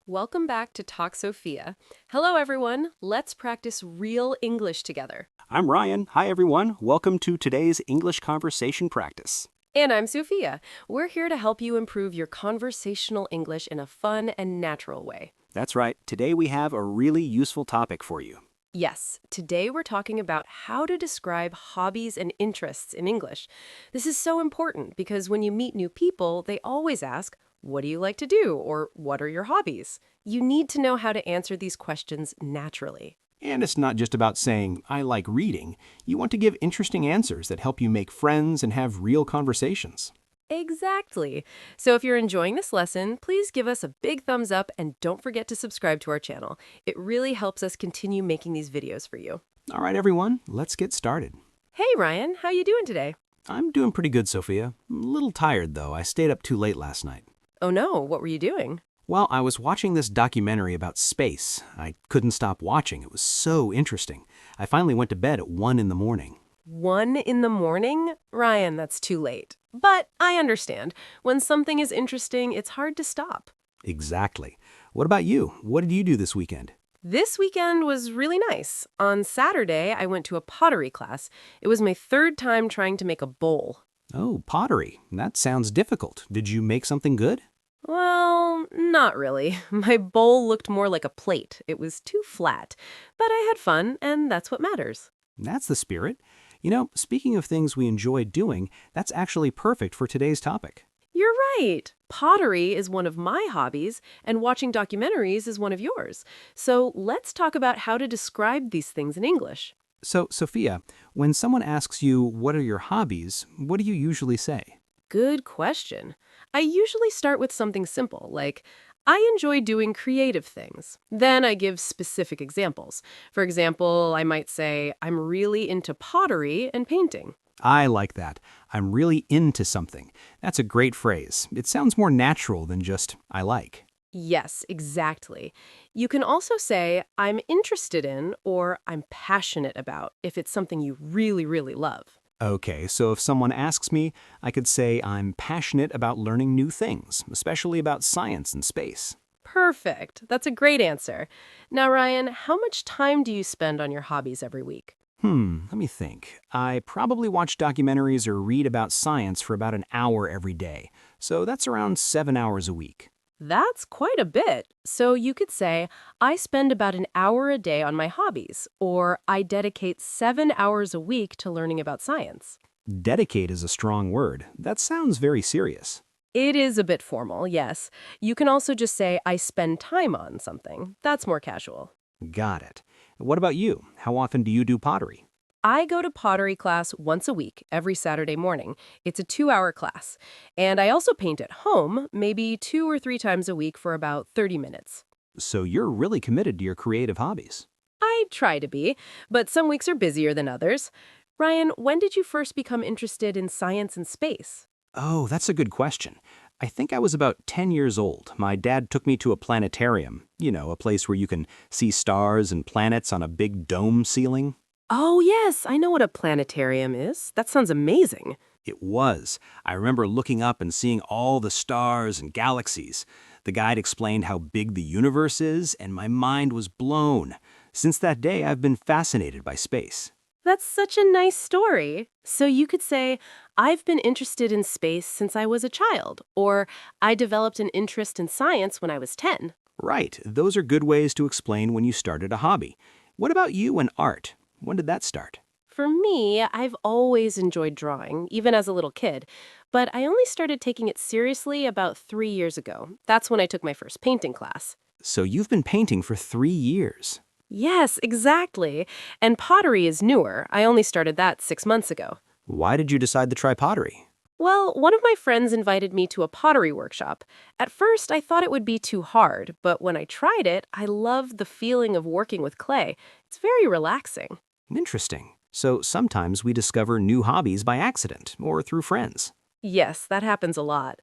Welcome back to Talk Sophia. Hello, everyone. Let's practice real English together. I'm Ryan. Hi, everyone. Welcome to today's English conversation practice. And I'm Sophia. We're here to help you improve your conversational English in a fun and natural way. That's right. Today we have a really useful topic for you. Yes, today we're talking about how to describe hobbies and interests in English. This is so important because when you meet new people, they always ask, "What do you like to do?" or "What are your hobbies?" You need to know how to answer these questions naturally. And it's not just about saying, I like reading. You want to give interesting answers that help you make friends and have real conversations. Exactly. So if you're enjoying this lesson, please give us a big thumbs up and don't forget to subscribe to our channel. It really helps us continue making these videos for you. All right, everyone, let's get started. Hey Ryan, how you doing today? I'm doing pretty good, Sophia. I'm a little tired, though. I stayed up too late last night. Oh no, what were you doing? Well, I was watching this documentary about space. I couldn't stop watching. It was so interesting. I finally went to bed at 1 in the morning. 1 in the morning? Ryan, that's too late. But I understand. When something is interesting, it's hard to stop. Exactly. What about you? What did you do this weekend? This weekend was really nice. On Saturday, I went to a pottery class. It was my third time trying to make a bowl. Oh, pottery. That sounds difficult. Did you make something good? Well, not really. My bowl looked more like a plate. It was too flat. But I had fun, and that's what matters. That's the spirit. You know, speaking of things we enjoy doing, that's actually perfect for today's topic. You're right. Pottery is one of my hobbies, and watching documentaries is one of yours. So let's talk about how to describe these things in English. So, Sophia, when someone asks you, what are your hobbies, what do you usually say? Good question. I usually start with something simple, like, I enjoy doing creative things. Then I give specific examples. For example, I might say, I'm really into pottery and painting. I like that. I'm really into something. That's a great phrase. It sounds more natural than just, I like. Yes, exactly. You can also say, I'm interested in or I'm passionate about if it's something you really, really love. Okay, so if someone asks me, I could say I'm passionate about learning new things, especially about science and space. Perfect. That's a great answer. Now, Ryan, how much time do you spend on your hobbies every week? Let me think. I probably watch documentaries or read about science for about an hour every day, so that's around 7 hours a week. That's quite a bit. So you could say, I spend about an hour a day on my hobbies, or I dedicate 7 hours a week to learning about science. Dedicate is a strong word. That sounds very serious. It is a bit formal, yes. You can also just say, I spend time on something. That's more casual. Got it. What about you? How often do you do pottery? I go to pottery class once a week, every Saturday morning. It's a 2-hour class. And I also paint at home, maybe 2 or 3 times a week for about 30 minutes. So you're really committed to your creative hobbies. I try to be, but some weeks are busier than others. Ryan, when did you first become interested in science and space? Oh, that's a good question. I think I was about 10 years old. My dad took me to a planetarium, a place where you can see stars and planets on a big dome ceiling. Oh, yes, I know what a planetarium is. That sounds amazing. It was. I remember looking up and seeing all the stars and galaxies. The guide explained how big the universe is, and my mind was blown. Since that day, I've been fascinated by space. That's such a nice story. So you could say, I've been interested in space since I was a child, or I developed an interest in science when I was 10. Right, those are good ways to explain when you started a hobby. What about you and art? When did that start? For me, I've always enjoyed drawing, even as a little kid, but I only started taking it seriously about 3 years ago. That's when I took my first painting class. So you've been painting for 3 years. Yes, exactly. And pottery is newer. I only started that 6 months ago. Why did you decide to try pottery? Well, one of my friends invited me to a pottery workshop. At first, I thought it would be too hard, but when I tried it, I loved the feeling of working with clay. It's very relaxing. Interesting. So sometimes we discover new hobbies by accident or through friends. Yes, that happens a lot.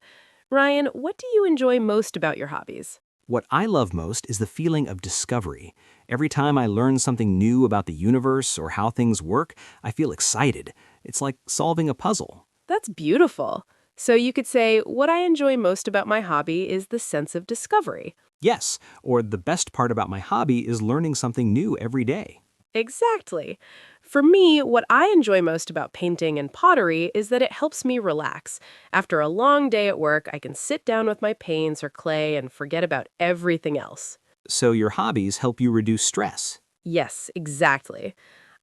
Ryan, what do you enjoy most about your hobbies? What I love most is the feeling of discovery. Every time I learn something new about the universe or how things work, I feel excited. It's like solving a puzzle. That's beautiful. So you could say, what I enjoy most about my hobby is the sense of discovery. Yes, or the best part about my hobby is learning something new every day. Exactly. For me, what I enjoy most about painting and pottery is that it helps me relax. After a long day at work, I can sit down with my paints or clay and forget about everything else. So your hobbies help you reduce stress. Yes, exactly.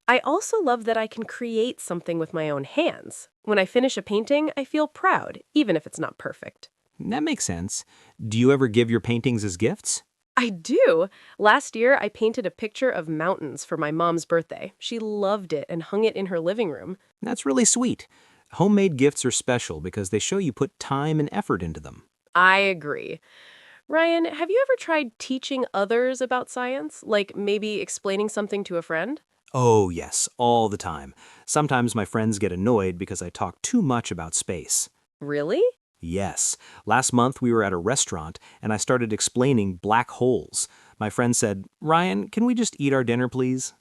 I also love that I can create something with my own hands. When I finish a painting, I feel proud, even if it's not perfect. That makes sense. Do you ever give your paintings as gifts? I do. Last year, I painted a picture of mountains for my mom's birthday. She loved it and hung it in her living room. That's really sweet. Homemade gifts are special because they show you put time and effort into them. I agree. Ryan, have you ever tried teaching others about science? Like maybe explaining something to a friend? Oh, yes, all the time. Sometimes my friends get annoyed because I talk too much about space. Really? Yes. Last month we were at a restaurant and I started explaining black holes. My friend said, Ryan, can we just eat our dinner, please?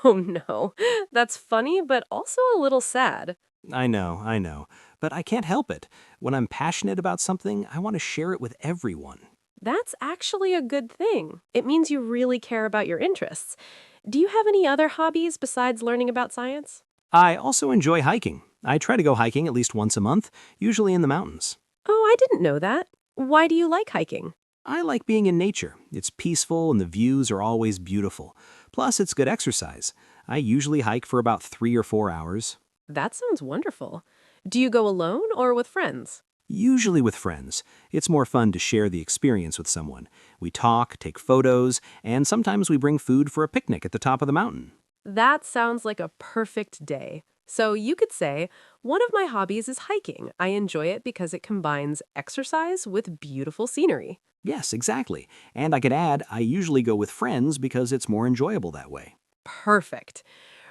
Oh no. That's funny, but also a little sad. I know. But I can't help it. When I'm passionate about something, I want to share it with everyone. That's actually a good thing. It means you really care about your interests. Do you have any other hobbies besides learning about science? I also enjoy hiking. I try to go hiking at least once a month, usually in the mountains. Oh, I didn't know that. Why do you like hiking? I like being in nature. It's peaceful and the views are always beautiful. Plus, it's good exercise. I usually hike for about 3 or 4 hours. That sounds wonderful. Do you go alone or with friends? Usually with friends. It's more fun to share the experience with someone. We talk, take photos, and sometimes we bring food for a picnic at the top of the mountain. That sounds like a perfect day. So you could say, one of my hobbies is hiking. I enjoy it because it combines exercise with beautiful scenery. Yes, exactly. And I could add, I usually go with friends because it's more enjoyable that way. Perfect.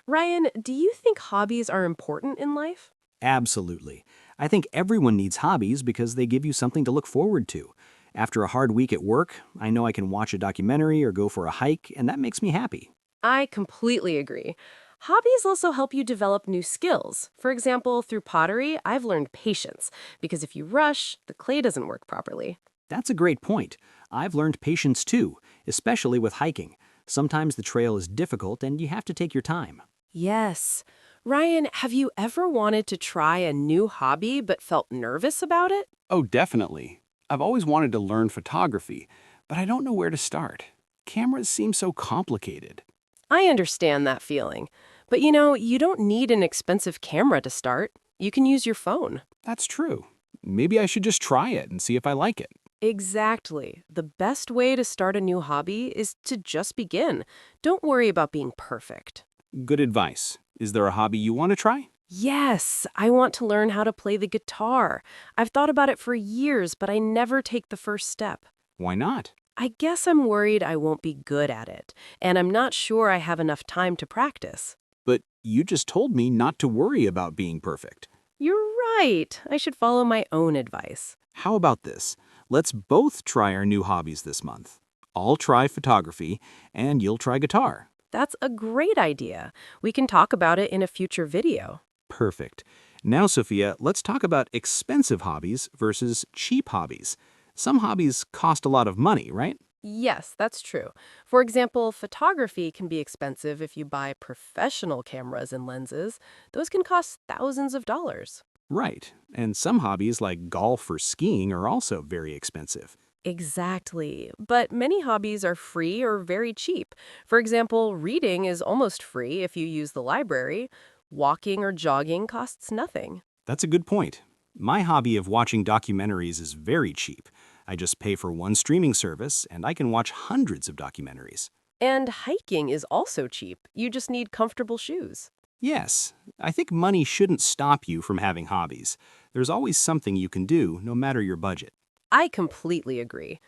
Ryan, do you think hobbies are important in life? Absolutely. I think everyone needs hobbies because they give you something to look forward to. After a hard week at work, I know I can watch a documentary or go for a hike, and that makes me happy. I completely agree. Hobbies also help you develop new skills. For example, through pottery, I've learned patience because if you rush, the clay doesn't work properly. That's a great point. I've learned patience too, especially with hiking. Sometimes the trail is difficult and you have to take your time. Yes. Ryan, have you ever wanted to try a new hobby but felt nervous about it? Oh, definitely. I've always wanted to learn photography, but I don't know where to start. Cameras seem so complicated. I understand that feeling. But you don't need an expensive camera to start. You can use your phone. That's true. Maybe I should just try it and see if I like it. Exactly. The best way to start a new hobby is to just begin. Don't worry about being perfect. Good advice. Is there a hobby you want to try? Yes, I want to learn how to play the guitar. I've thought about it for years, but I never take the first step. Why not? I guess I'm worried I won't be good at it, and I'm not sure I have enough time to practice. But you just told me not to worry about being perfect. You're right. I should follow my own advice. How about this? Let's both try our new hobbies this month. I'll try photography, and you'll try guitar. That's a great idea. We can talk about it in a future video. Perfect. Now, Sophia, let's talk about expensive hobbies versus cheap hobbies. Some hobbies cost a lot of money, right? Yes, that's true. For example, photography can be expensive if you buy professional cameras and lenses. Those can cost thousands of dollars. Right. And some hobbies like golf or skiing are also very expensive. Exactly. But many hobbies are free or very cheap. For example, reading is almost free if you use the library. Walking or jogging costs nothing. That's a good point. My hobby of watching documentaries is very cheap. I just pay for one streaming service and I can watch hundreds of documentaries. And hiking is also cheap. You just need comfortable shoes. Yes, I think money shouldn't stop you from having hobbies. There's always something you can do, no matter your budget. I completely agree.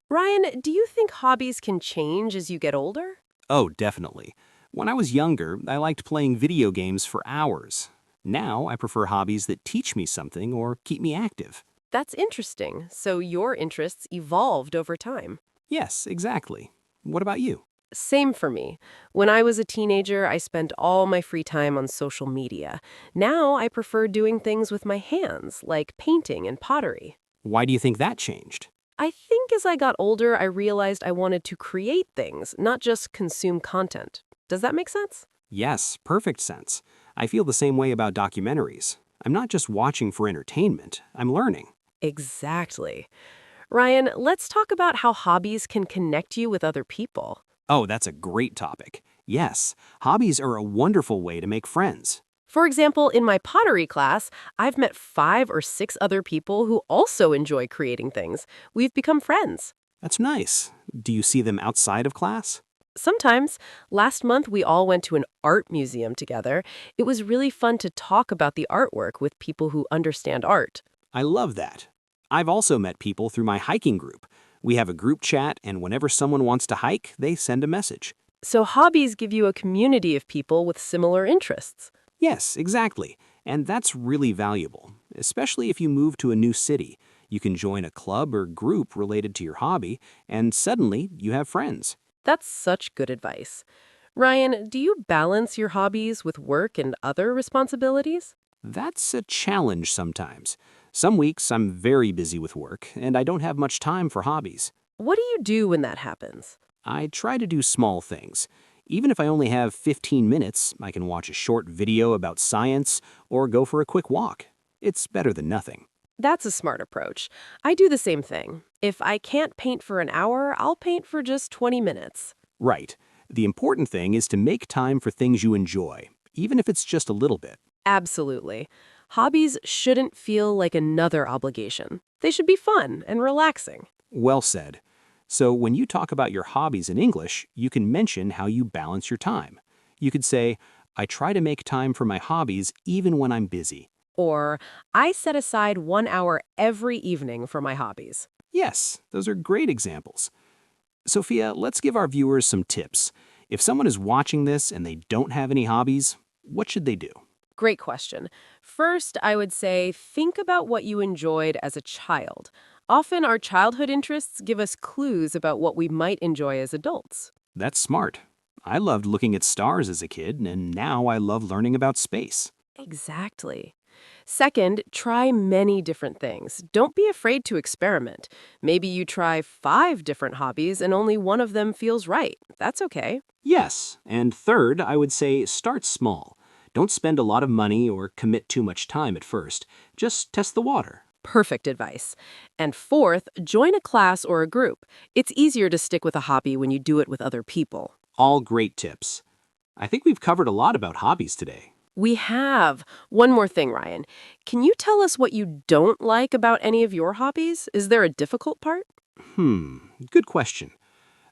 Ryan, do you think hobbies can change as you get older? Oh, definitely. When I was younger, I liked playing video games for hours. Now, I prefer hobbies that teach me something or keep me active. That's interesting. So your interests evolved over time. Yes, exactly. What about you? Same for me. When I was a teenager, I spent all my free time on social media. Now I prefer doing things with my hands, like painting and pottery. Why do you think that changed? I think as I got older, I realized I wanted to create things, not just consume content. Does that make sense? Yes, perfect sense. I feel the same way about documentaries. I'm not just watching for entertainment, I'm learning. Exactly. Ryan, let's talk about how hobbies can connect you with other people. Oh, that's a great topic. Yes, hobbies are a wonderful way to make friends. For example, in my pottery class, I've met 5 or 6 other people who also enjoy creating things. We've become friends. That's nice. Do you see them outside of class? Sometimes, last month we all went to an art museum together. It was really fun to talk about the artwork with people who understand art. I love that. I've also met people through my hiking group. We have a group chat, and whenever someone wants to hike, they send a message. So hobbies give you a community of people with similar interests. Yes, exactly. And that's really valuable, especially if you move to a new city. You can join a club or group related to your hobby, and suddenly you have friends. That's such good advice. Ryan, do you balance your hobbies with work and other responsibilities? That's a challenge sometimes. Some weeks I'm very busy with work, and I don't have much time for hobbies. What do you do when that happens? I try to do small things. Even if I only have 15 minutes, I can watch a short video about science or go for a quick walk. It's better than nothing. That's a smart approach. I do the same thing. If I can't paint for an hour, I'll paint for just 20 minutes. Right. The important thing is to make time for things you enjoy, even if it's just a little bit. Absolutely. Hobbies shouldn't feel like another obligation. They should be fun and relaxing. Well said. So when you talk about your hobbies in English, you can mention how you balance your time. You could say, I try to make time for my hobbies even when I'm busy. Or, I set aside 1 hour every evening for my hobbies. Yes, those are great examples. Sophia, let's give our viewers some tips. If someone is watching this and they don't have any hobbies, what should they do? Great question. First, I would say think about what you enjoyed as a child. Often, our childhood interests give us clues about what we might enjoy as adults. That's smart. I loved looking at stars as a kid, and now I love learning about space. Exactly. Second, try many different things. Don't be afraid to experiment. Maybe you try 5 different hobbies and only one of them feels right. That's okay. Yes, and third, I would say start small. Don't spend a lot of money or commit too much time at first. Just test the water. Perfect advice. And fourth, join a class or a group. It's easier to stick with a hobby when you do it with other people. All great tips. I think we've covered a lot about hobbies today. We have. One more thing, Ryan. Can you tell us what you don't like about any of your hobbies? Is there a difficult part? Good question.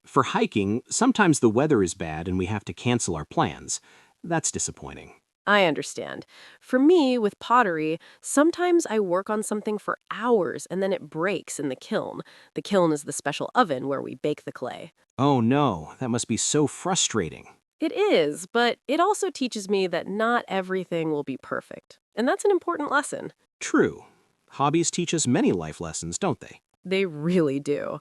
For hiking, sometimes the weather is bad and we have to cancel our plans. That's disappointing. I understand. For me, with pottery, sometimes I work on something for hours and then it breaks in the kiln. The kiln is the special oven where we bake the clay. Oh no, that must be so frustrating. It is, but it also teaches me that not everything will be perfect. And that's an important lesson. True. Hobbies teach us many life lessons, don't they? They really do.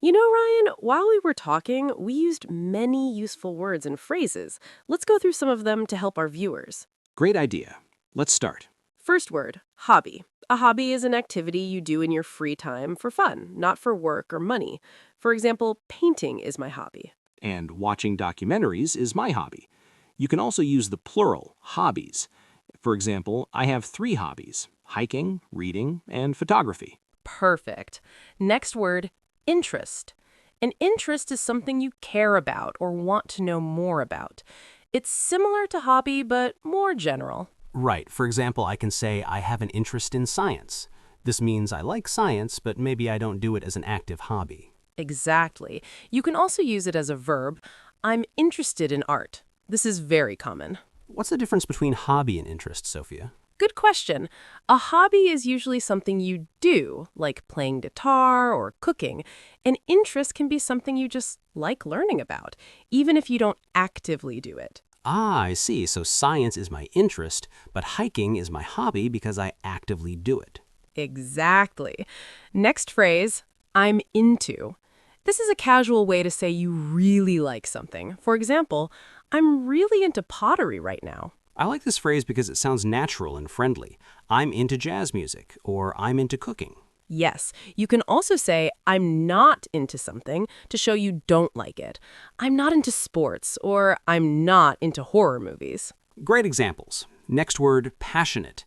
You know, Ryan, while we were talking, we used many useful words and phrases. Let's go through some of them to help our viewers. Great idea. Let's start. First word, hobby. A hobby is an activity you do in your free time for fun, not for work or money. For example, painting is my hobby. And watching documentaries is my hobby. You can also use the plural, hobbies. For example, I have 3 hobbies: hiking, reading, and photography. Perfect. Next word, interest. An interest is something you care about or want to know more about. It's similar to hobby, but more general. Right. For example, I can say I have an interest in science. This means I like science, but maybe I don't do it as an active hobby. Exactly. You can also use it as a verb. I'm interested in art. This is very common. What's the difference between hobby and interest, Sophia? Good question. A hobby is usually something you do, like playing guitar or cooking. An interest can be something you just like learning about, even if you don't actively do it. Ah, I see. So science is my interest, but hiking is my hobby because I actively do it. Exactly. Next phrase, I'm into. This is a casual way to say you really like something. For example, I'm really into pottery right now. I like this phrase because it sounds natural and friendly. I'm into jazz music, or I'm into cooking. Yes, you can also say, I'm not into something to show you don't like it. I'm not into sports, or I'm not into horror movies. Great examples. Next word, passionate.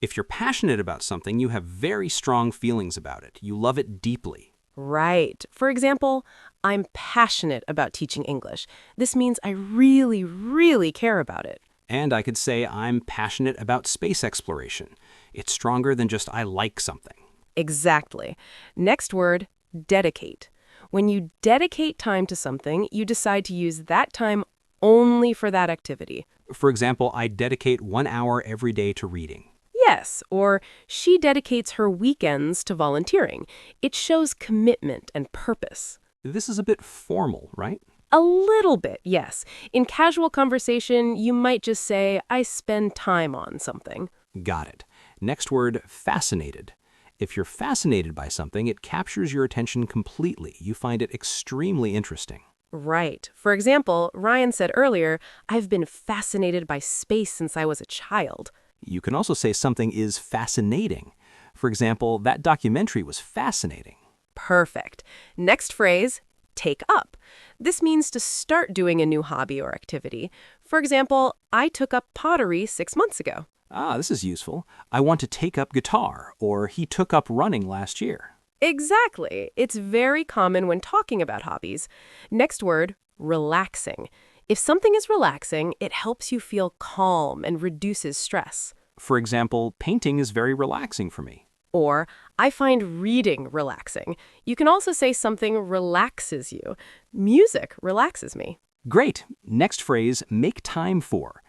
If you're passionate about something, you have very strong feelings about it. You love it deeply. Right. For example, I'm passionate about teaching English. This means I really, really care about it. And I could say I'm passionate about space exploration. It's stronger than just I like something. Exactly. Next word, dedicate. When you dedicate time to something, you decide to use that time only for that activity. For example, I dedicate 1 hour every day to reading. Yes, or she dedicates her weekends to volunteering. It shows commitment and purpose. This is a bit formal, right? A little bit, yes. In casual conversation, you might just say, I spend time on something. Got it. Next word, fascinated. If you're fascinated by something, it captures your attention completely. You find it extremely interesting. Right. For example, Ryan said earlier, I've been fascinated by space since I was a child. You can also say something is fascinating. For example, that documentary was fascinating. Perfect. Next phrase, take up. This means to start doing a new hobby or activity. For example, I took up pottery 6 months ago. This is useful. I want to take up guitar, or he took up running last year. Exactly. It's very common when talking about hobbies. Next word, relaxing. If something is relaxing, it helps you feel calm and reduces stress. For example, painting is very relaxing for me. Or, I find reading relaxing. You can also say something relaxes you. Music relaxes me. Great. Next phrase, make time for.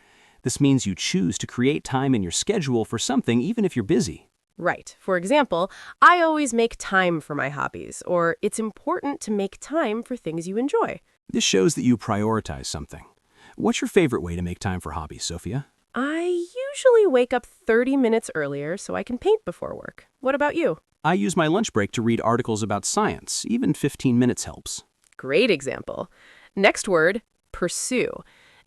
This means you choose to create time in your schedule for something even if you're busy. Right. For example, I always make time for my hobbies, or it's important to make time for things you enjoy. This shows that you prioritize something. What's your favorite way to make time for hobbies, Sophia? I usually wake up 30 minutes earlier so I can paint before work. What about you? I use my lunch break to read articles about science. Even 15 minutes helps. Great example. Next word, pursue.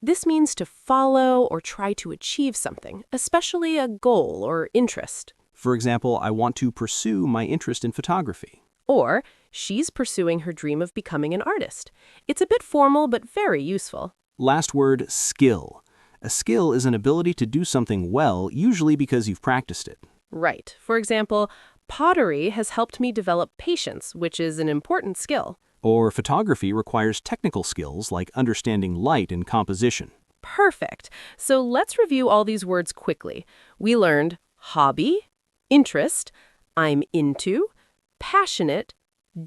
This means to follow or try to achieve something, especially a goal or interest. For example, I want to pursue my interest in photography. Or, she's pursuing her dream of becoming an artist. It's a bit formal but very useful. Last word, skill. A skill is an ability to do something well, usually because you've practiced it. Right. For example, pottery has helped me develop patience, which is an important skill. Or photography requires technical skills like understanding light and composition. Perfect. So let's review all these words quickly. We learned hobby, interest, I'm into, passionate,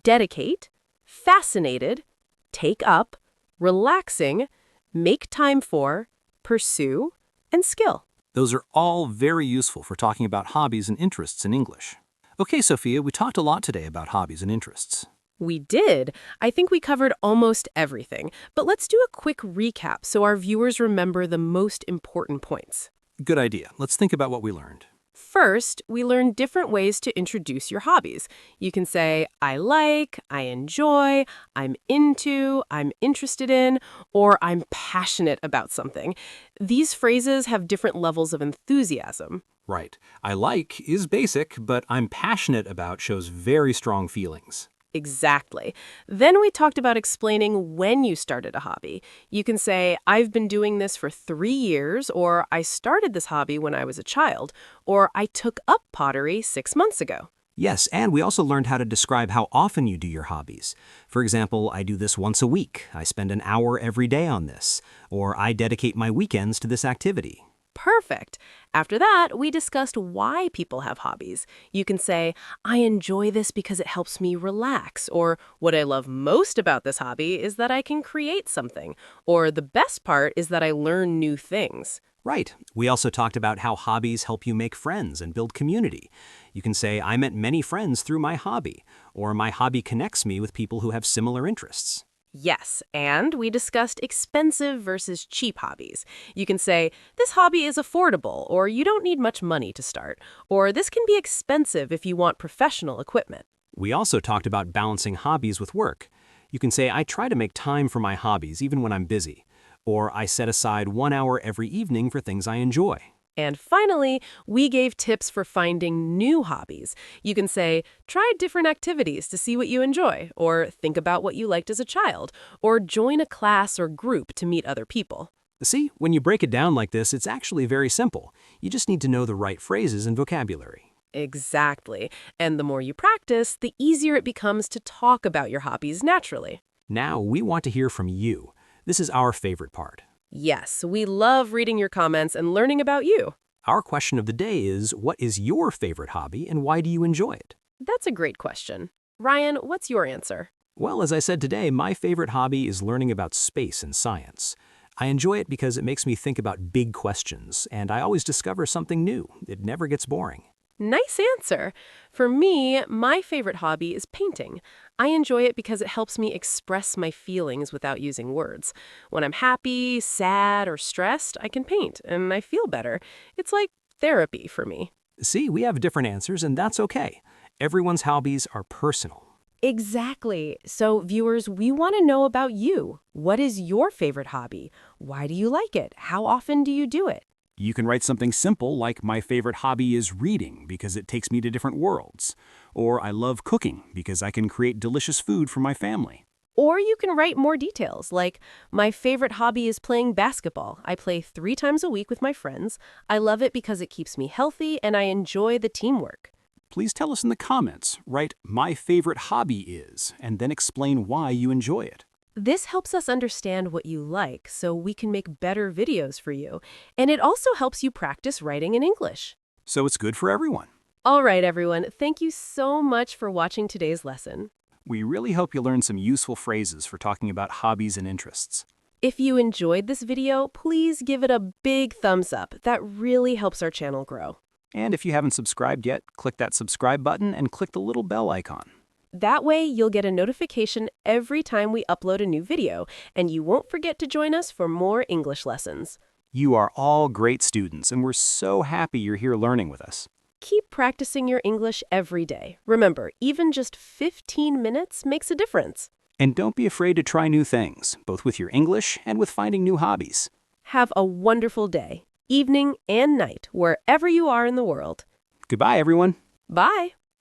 dedicate, fascinated, take up, relaxing, make time for, pursue, and skill. Those are all very useful for talking about hobbies and interests in English. Okay, Sophia, we talked a lot today about hobbies and interests. We did. I think we covered almost everything. But let's do a quick recap so our viewers remember the most important points. Good idea. Let's think about what we learned. First, we learned different ways to introduce your hobbies. You can say, I like, I enjoy, I'm into, I'm interested in, or I'm passionate about something. These phrases have different levels of enthusiasm. Right. I like is basic, but I'm passionate about shows very strong feelings. Exactly. Then we talked about explaining when you started a hobby. You can say, I've been doing this for 3 years, or I started this hobby when I was a child, or I took up pottery 6 months ago. Yes, and we also learned how to describe how often you do your hobbies. For example, I do this once a week. I spend an hour every day on this. Or I dedicate my weekends to this activity. Perfect. After that, we discussed why people have hobbies. You can say, I enjoy this because it helps me relax, or what I love most about this hobby is that I can create something, or the best part is that I learn new things. Right. We also talked about how hobbies help you make friends and build community. You can say, I met many friends through my hobby, or my hobby connects me with people who have similar interests. Yes, and we discussed expensive versus cheap hobbies. You can say, this hobby is affordable, or you don't need much money to start, or this can be expensive if you want professional equipment. We also talked about balancing hobbies with work. You can say, I try to make time for my hobbies even when I'm busy, or I set aside 1 hour every evening for things I enjoy. And finally, we gave tips for finding new hobbies. You can say, try different activities to see what you enjoy, or think about what you liked as a child, or join a class or group to meet other people. See, when you break it down like this, it's actually very simple. You just need to know the right phrases and vocabulary. Exactly. And the more you practice, the easier it becomes to talk about your hobbies naturally. Now, we want to hear from you. This is our favorite part. Yes, we love reading your comments and learning about you. Our question of the day is, what is your favorite hobby and why do you enjoy it? That's a great question. Ryan, what's your answer? Well, as I said today, my favorite hobby is learning about space and science. I enjoy it because it makes me think about big questions, and I always discover something new. It never gets boring. Nice answer. For me, my favorite hobby is painting. I enjoy it because it helps me express my feelings without using words. When I'm happy, sad, or stressed, I can paint, and I feel better. It's like therapy for me. See, we have different answers, and that's okay. Everyone's hobbies are personal. Exactly. So, viewers, we want to know about you. What is your favorite hobby? Why do you like it? How often do you do it? You can write something simple like, my favorite hobby is reading because it takes me to different worlds. Or, I love cooking because I can create delicious food for my family. Or you can write more details, like, my favorite hobby is playing basketball. I play 3 times a week with my friends. I love it because it keeps me healthy and I enjoy the teamwork. Please tell us in the comments. Write, my favorite hobby is, and then explain why you enjoy it. This helps us understand what you like so we can make better videos for you. And it also helps you practice writing in English. So it's good for everyone. All right, everyone. Thank you so much for watching today's lesson. We really hope you learned some useful phrases for talking about hobbies and interests. If you enjoyed this video, please give it a big thumbs up. That really helps our channel grow. And if you haven't subscribed yet, click that subscribe button and click the little bell icon. That way, you'll get a notification every time we upload a new video, and you won't forget to join us for more English lessons. You are all great students, and we're so happy you're here learning with us. Keep practicing your English every day. Remember, even just 15 minutes makes a difference. And don't be afraid to try new things, both with your English and with finding new hobbies. Have a wonderful day, evening and night, wherever you are in the world. Goodbye, everyone. Bye!